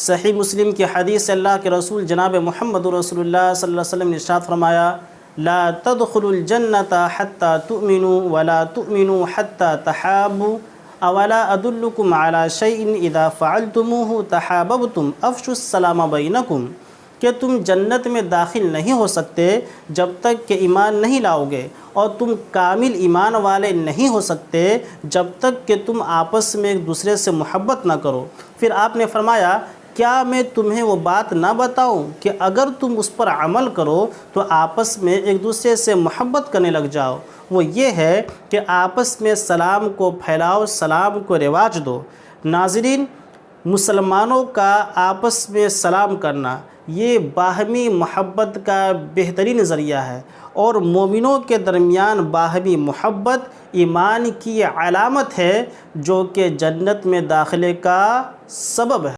सही मुस्लिम की हदीस अल्लाह के रसूल जनाब मुहम्मद रसूलुल्लाह सल्लल्लाहु अलैहि वसल्लम ने इरशाद फरमाया, ला तदखुलुल जन्नता हत्ता तुमिनु वला तुमिनु हत्ता तहाबु अवला अदुल्लुकुम अला शैइन इदा फ़अलतुमुहु तहाबबतुम अफ़शुस सलाम बैनकुम, कि तुम जन्नत में दाखिल नहीं हो सकते जब तक कि ईमान नहीं लाओगे, और तुम कामिल ईमान वाले नहीं हो सकते जब तक कि तुम आपस में एक दूसरे से मोहब्बत ना करो। फिर आपने फरमाया, क्या मैं तुम्हें वो बात ना बताऊं कि अगर तुम उस पर अमल करो तो आपस में एक दूसरे से मोहब्बत करने लग जाओ। वो ये है कि आपस में सलाम को फैलाओ, सलाम को रिवाज दो। नाज़रीन, मुसलमानों का आपस में सलाम करना ये बाहमी मोहब्बत का बेहतरीन ज़रिया है, और मोमिनों के दरमियान बाहमी मोहब्बत ईमान की अलामत है जो कि जन्नत में दाखिले का सबब है।